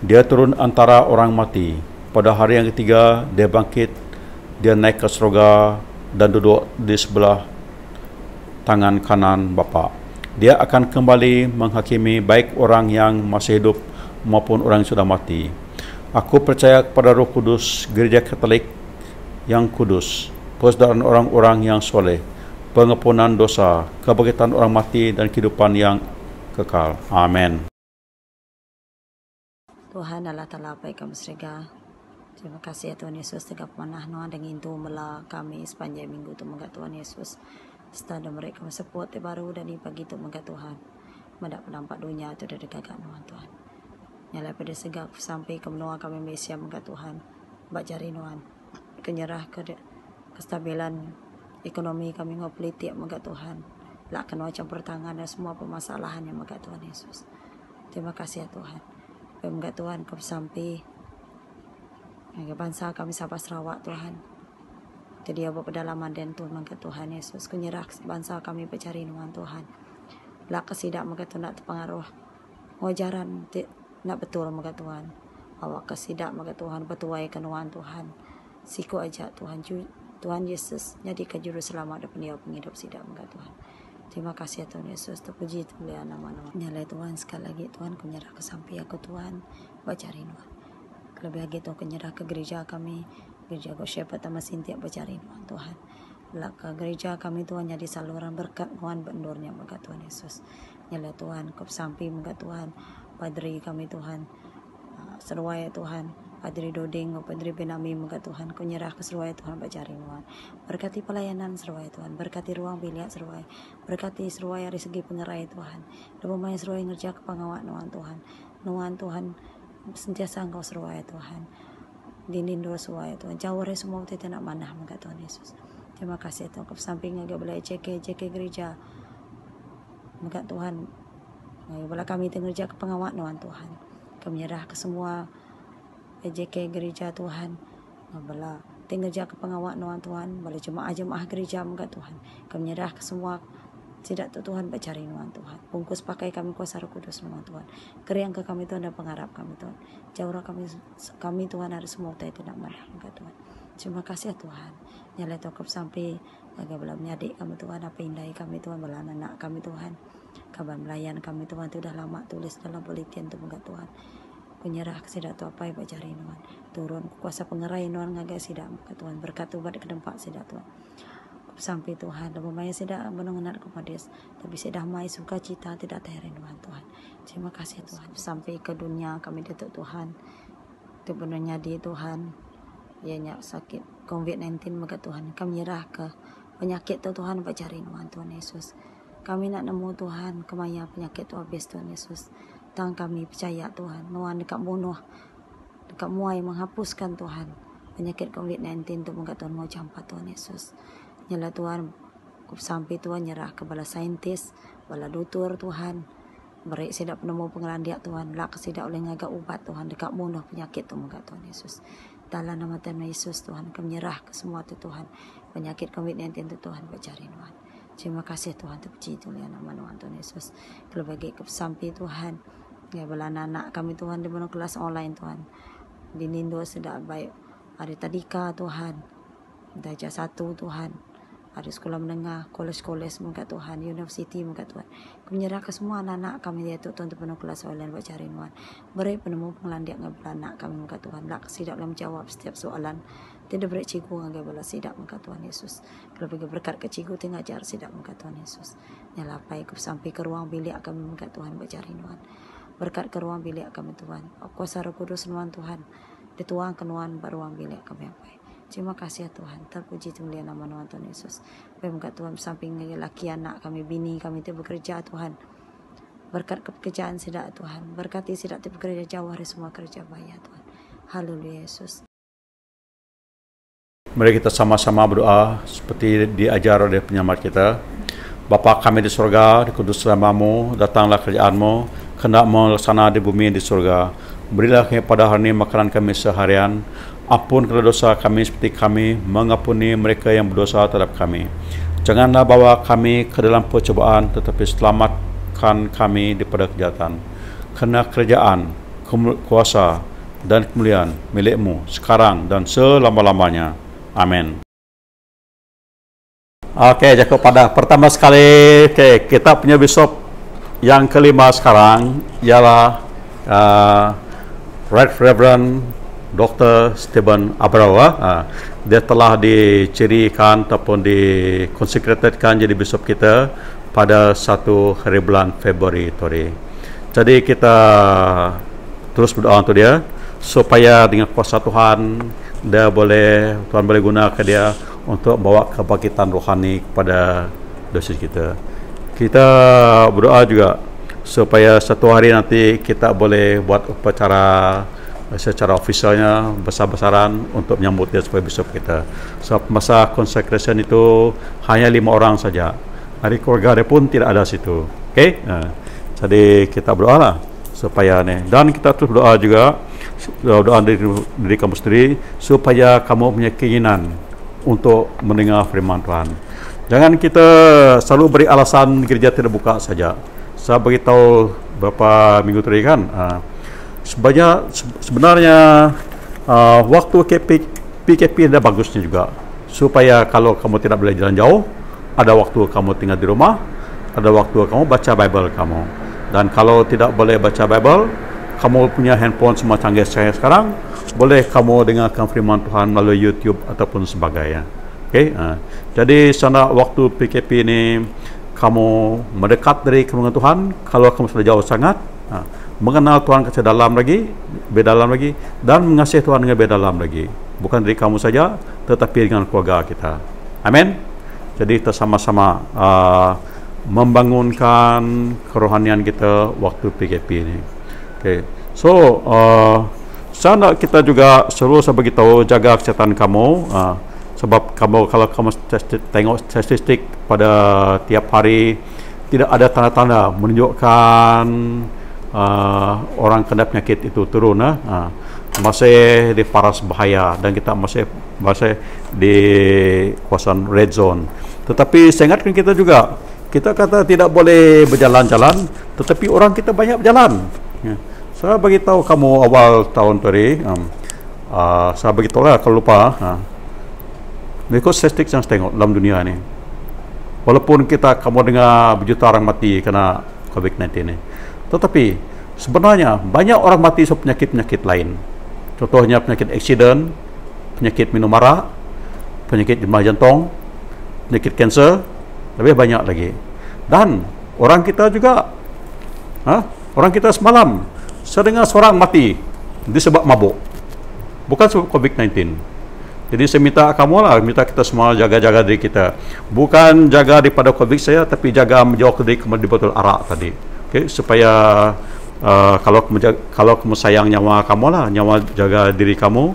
B: Dia turun antara orang mati. Pada hari yang ketiga dia bangkit. Dia naik ke surga dan duduk di sebelah tangan kanan Bapa. Dia akan kembali menghakimi baik orang yang masih hidup maupun orang yang sudah mati. Aku percaya kepada Roh Kudus, Gereja Katolik yang kudus, persaudaraan orang-orang yang soleh, pengampunan dosa, kebangkitan orang mati dan kehidupan yang kekal. Amin.
G: Tuhan Allah Ta'ala baik kami serga. Terima kasih ya Tuhan Yesus tegak panah noa dengan itu mela kami sepanjang minggu tu mengkat Tuhan Yesus. Setelah mereka support baru dan di pagi tu mengkat Tuhan. Mendak penampak dunia tu dari gagak noa Tuhan. Nyala pada segak sampai ke noa kami Malaysia mengkat Tuhan. Bak jari noa. Kenyerah ke kestabilan ekonomi kami ngau politik mengkat Tuhan. Lak kena campur tangan dan semua permasalahan yang mengkat Tuhan Yesus. Terima kasih ya Tuhan. Mengkat Tuhan kau sampai bangsa kami Sabah Sarawak Tuhan. Jadi apa pedalaman dan Tuhan mengkat Tuhan Yesus. Kenyerah bangsa kami bercari nuan Tuhan. Lak kesidak mengkat Tuhan nak terpengaruh. Wajaran nak betul mengkat Tuhan. Awak kesidak mengkat Tuhan bertuai ke nuan Tuhan. Siku aja Tuhan Tuhan Yesus jadi ke juru selamat dan peniup penghidup sidak mengkat Tuhan. Terima kasih ya Tuhan Yesus. Terpuji termulia nama-nama. Nyalai Tuhan sekali lagi Tuhan kenyerah ke sampai aku Tuhan bercari nuan. Lebih lagi Tuhan kenyerah ke gereja kami. Gereja Shepherd Taman Sintiak bercari Tuhan. Laka gereja kami Tuhan jadi saluran berkat Tuhan bendurnya mengkat Tuhan Yesus. Nyala Tuhan kau sampai mengkat Tuhan. Padri kami Tuhan. Seruai Tuhan. Padri Doding, Padri Benami mengkat Tuhan. Kau nyerah ke seruai Tuhan bercari Tuhan. Berkati pelayanan seruai Tuhan. Berkati ruang bilik seruai. Berkati seruai dari segi pengerai Tuhan. Dan pemain seruai ngerja ke pengawak Tuhan. Tuhan sentiasa engkau seruai Tuhan. Dinding doa suai Tuhan. Jauh dari semua kita nak manah mengkat Tuhan Yesus. Terima kasih Tuhan. Ke samping agak boleh JK gereja. Mengkat Tuhan. Bila kami tengerja ke pengawak Tuhan. Kami menyerah ke semua JK gereja Tuhan. Bila tengerja ke pengawak Tuhan. Bila jemaah-jemaah gereja mengkat Tuhan. Kami menyerah ke semua tidak tu Tuhan bercari Tuhan. Bungkus pakai kami kuasa Roh Kudus Tuhan. Keriang ke kami Tuhan dan pengharap kami Tuhan. Jauhlah kami Tuhan ada semua kita tidak marah Tuhan. Terima kasih ya Tuhan. Nyala tokap sampai agak belum nyadik kami Tuhan. Apa indai kami Tuhan. Belah anak kami Tuhan. Kabar melayan kami Tuhan. Itu dah lama tulis dalam pelitian tu mengkat Tuhan. Penyerah sidak tu apa yang bercari Tuhan. Turun kuasa pengerai Tuhan ngagak sidak mengkat Tuhan. Berkat ubat ke tempat sidak Tuhan. sampai Tuhan, dan pemain tidak mengenal kepada tapi sudah mai sukacita tidak terherinduan Tuhan. Terima kasih Tuhan. Sampai ke dunia kami datuk Tuhan, sebenarnya di Tuhan, ianya sakit COVID-19 maka Tuhan, kami nyerah ke penyakit tu Tuhan, bercari Tuhan Yesus. Kami nak nemu Tuhan, kemaya penyakit tu habis Tuhan Yesus. Tang kami percaya Tuhan, Tuhan dekat bunuh, dekat muai menghapuskan Tuhan penyakit COVID-19 tu maka Tuhan mau campak Tuhan Yesus. Nyala Tuhan, sampai Tuhan nyerah ke bala saintis, bala doktor Tuhan. Mereka tidak penemu pengelandiak Tuhan, lak tidak oleh ngagak ubat Tuhan, dekat bunuh penyakit tu maka Tuhan Yesus. Dalam nama Tuhan Yesus Tuhan, kami nyerah ke semua tu Tuhan, penyakit COVID-19 tu Tuhan, bercari Tuhan. Terima kasih Tuhan, terpuji tulian nama Tuhan Yesus. Kalau bagi ke sampai Tuhan, ya bala anak kami Tuhan di mana kelas online Tuhan, di Nindo sudah baik, ada tadika Tuhan, darjah 1 Tuhan, ada sekolah menengah, kolej-kolej muka Tuhan, universiti muka Tuhan. Kami menyerah ke semua anak-anak kami dia Tuhan penuh kelas online buat cari Tuhan. Beri penemu pengelandiak ngabla anak kami muka Tuhan. Lak sidak dalam menjawab setiap soalan. Tidak beri cikgu ngabla sidak muka Tuhan Yesus. Kalau bagi berkat ke cikgu tinggal ajar sidak muka Tuhan Yesus. Nyalapai sampai ke ruang bilik kami muka Tuhan buat cari Tuhan. Berkat ke ruang bilik kami Tuhan. Kuasa Roh Kudus Tuhan. Dituang ke ruang bilik kami apa. Terima kasih ya Tuhan, terpuji kemuliaan nama Tuhan Yesus. Pemka Tuhan samping laki anak kami, bini kami itu bekerja Tuhan. Berkat pekerjaan sidak Tuhan, berkati sidak itu bekerja jauh dari semua kerja bayar Tuhan. Haleluya Yesus.
B: Mari kita sama-sama berdoa seperti diajar oleh penyelamat kita. Bapa kami di surga, dikudus namamu, datanglah kerjaanmu, kehendak melaksana di bumi di surga. Berilah kami pada hari ini makanan kami seharian. Ampunkanlah dosa kami seperti kami mengampuni mereka yang berdosa terhadap kami. Janganlah bawa kami ke dalam percobaan, tetapi selamatkan kami daripada kejahatan. Kerana kerajaan, kuasa dan kemuliaan milik-Mu sekarang dan selama-lamanya. Amin. Okey, Jacob pada pertama sekali, kita punya bishop yang kelima sekarang ialah Right Reverend Dr. Stephen Abrawa. Dia telah dicirikan ataupun dikonsekretkan jadi bishop kita pada 1 hari bulan Februari tadi. Jadi kita terus berdoa untuk dia supaya dengan kuasa Tuhan Tuhan boleh gunakan dia untuk bawa kebangkitan rohani kepada dosis kita. Kita berdoa juga supaya satu hari nanti kita boleh buat upacara secara ofisialnya besar-besaran untuk menyambut dia sebagai bishop kita. Sebab masa consecration itu hanya 5 orang saja. Hari keluarga dia pun tidak ada situ. Okey? Jadi kita berdoalah supaya ni, dan kita terus berdoa juga, doa diri kamu sendiri supaya kamu punya keinginan untuk mendengar firman Tuhan. Jangan kita selalu beri alasan gereja tidak buka saja. Saya beritahu beberapa minggu tadi kan, sebenarnya waktu PKP ada bagusnya juga, supaya kalau kamu tidak boleh jalan jauh, ada waktu kamu tinggal di rumah, ada waktu kamu baca Bible kamu. Dan kalau tidak boleh baca Bible, kamu punya handphone semua canggih sekarang, boleh kamu dengarkan firman Tuhan melalui YouTube ataupun sebagainya. Okay? Jadi sana waktu PKP ini kamu mendekat dari kemenangan Tuhan. Kalau kamu sudah jauh sangat, mengenal Tuhan ke dalam lagi, lebih dalam lagi, dan mengasihi Tuhan dengan lebih dalam lagi. Bukan dari kamu saja, tetapi dengan keluarga kita. Amin. Jadi kita sama-sama membangunkan kerohanian kita waktu PKP ini. Okay. So, sana kita juga selalu saya beritahu jaga kesihatan kamu. Sebab kalau kamu tengok statistik pada tiap hari, tidak ada tanda-tanda menunjukkan orang kena penyakit itu turun. Masih di paras bahaya dan kita masih di kawasan red zone. Tetapi saya ingatkan kita juga, kita kata tidak boleh berjalan-jalan, tetapi orang kita banyak berjalan. Saya beritahu kamu awal tahun tadi, saya beritahulah kalau lupa. Mengikut statistik yang saya tengok dalam dunia ni, walaupun kamu dengar berjuta orang mati kena COVID-19 ni, tetapi sebenarnya banyak orang mati sebab penyakit-penyakit lain. Contohnya penyakit aksiden, penyakit minum arak, penyakit jemaah jantung, penyakit kanser, lebih banyak lagi. Dan orang kita juga, orang kita semalam saya dengar seorang mati disebab mabuk, bukan sebab COVID-19. Jadi saya minta kamu lah, minta kita semua jaga-jaga diri kita, bukan jaga daripada COVID saya, tapi jaga menjauh diri di botol arak tadi. Okay? Supaya kalau kamu sayang nyawa kamu lah, nyawa jaga diri kamu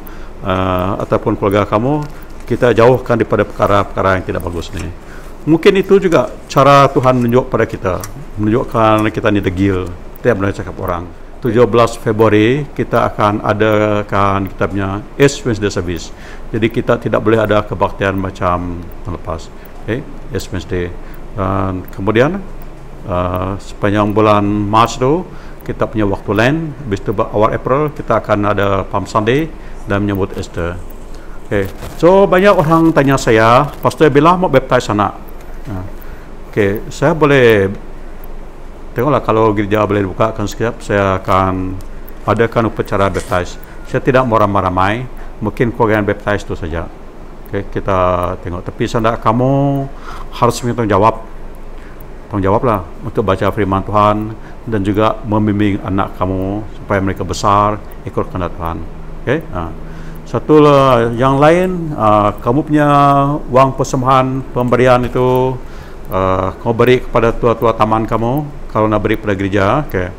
B: ataupun keluarga kamu, kita jauhkan daripada perkara-perkara yang tidak bagus ni. Mungkin itu juga cara Tuhan menunjuk pada kita, menunjukkan kita ni degil. Tiap boleh cakap orang. 17 Februari kita akan adakan kita punya Ash Wednesday service. Jadi kita tidak boleh ada kebaktian macam lepas. Okay? Ash Wednesday. Dan kemudian sepanjang bulan Mac tu kita punya waktu Lent. Habis tu awal April kita akan ada Palm Sunday dan menyambut Easter. Okay. So banyak orang tanya saya, Pastor bila mau baptize anak? Okay, saya boleh tengoklah kalau gereja boleh dibukakan sekejap, saya akan adakan upacara baptize. Saya tidak mau ramai-ramai, mungkin keluarga yang baptize itu saja. Okay, kita tengok. Tapi saya kamu harus bertanggung jawablah untuk baca firman Tuhan dan juga membimbing anak kamu supaya mereka besar ikut kehendak Tuhan. Okay? Satu yang lain, kamu punya wang persembahan pemberian itu kamu beri kepada tua-tua taman kamu kalau nak beri pada gereja, okay.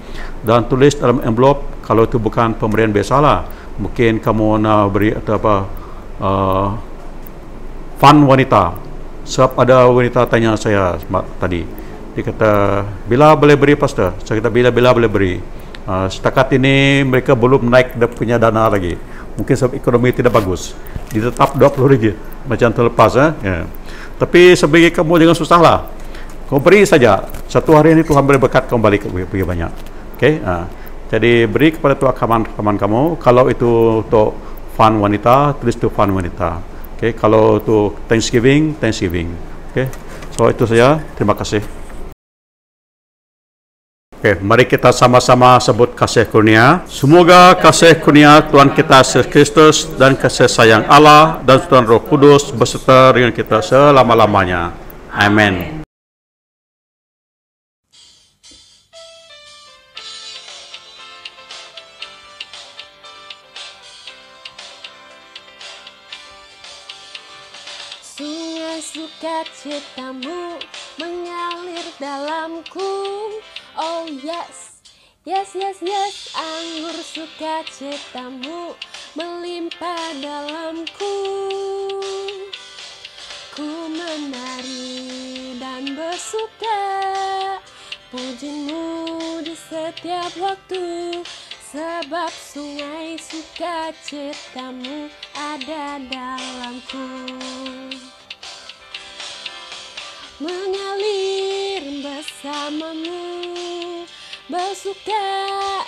B: Dan tulis dalam envelope kalau itu bukan pemberian biasalah, mungkin kamu nak beri atau apa fund wanita. Sebab ada wanita tanya saya tadi, dia kata bila boleh beri pastor? Saya kata bila boleh beri. Setakat ini mereka belum naik dia punya dana lagi, mungkin sebab ekonomi tidak bagus, ditetap RM20 macam terlepas ya. Tapi sebagai kamu jangan susahlah, kamu beri saja. Satu hari ini Tuhan beri berkat kamu balik pergi banyak. Okay? Jadi beri kepada teman kamu. Kalau itu untuk fund wanita, tulis itu fund wanita. Okay? Kalau itu Thanksgiving. Okay? So itu saja. Terima kasih. Okay, mari kita sama-sama sebut kasih kurnia. Semoga kasih kurnia Tuhan kita Yesus Kristus dan kasih sayang Allah dan Tuhan Roh Kudus beserta dengan kita selama-lamanya. Amin.
C: Sungai sukacitamu mengalir dalamku. Oh yes, anggur sukacitamu melimpah dalamku. Ku menari dan bersuka, pujimu di setiap waktu, sebab sungai sukacitamu ada dalamku. Mengalir bersamamu, bersuka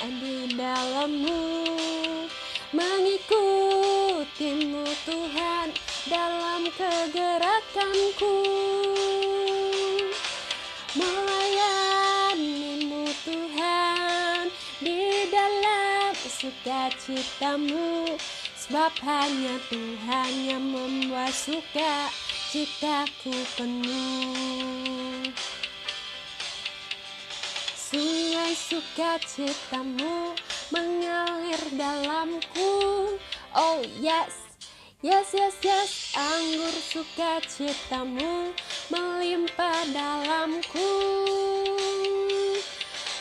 C: di dalammu, mengikutimu Tuhan dalam kegerakanku, melayanimu Tuhan di dalam sukacitamu, sebab hanya Tuhan yang membuat suka citaku penuh. Sungai sukacitamu mengalir dalamku. Oh yes, anggur sukacitamu melimpah dalamku.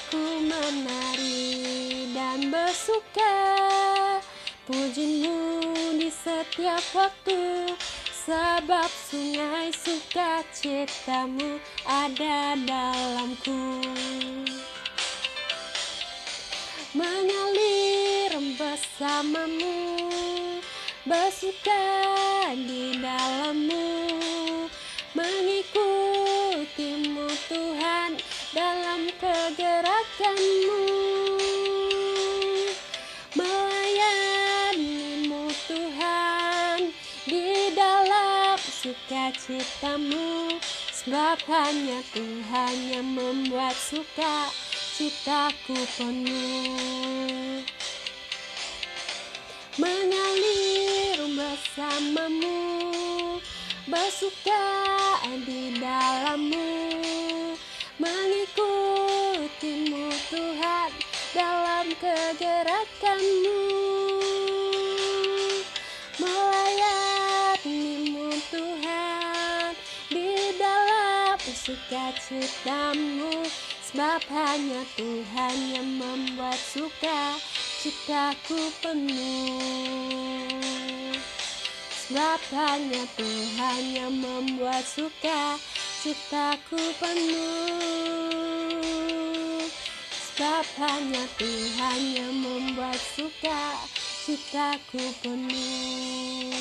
C: Ku menari dan bersuka, pujimu di setiap waktu, sebab sungai sukacitamu ada dalamku. Mengalir bersamamu, bersuka di dalammu, mengikutimu Tuhan dalam kegerakanmu, melayanimu Tuhan di dalam sukacitamu, sebab hanya Tuhan yang membuat suka citaku penuh. Mengalir bersamamu, bersuka di dalam-Mu, mengikutimu Tuhan dalam kegerakan-Mu, melayanimu Tuhan di dalam sukacita-Mu, sebab hanya Tuhan yang membuat sukacitaku penuh. Sebab hanya Tuhan yang membuat sukacitaku penuh. Sebab hanya Tuhan yang membuat sukacitaku penuh.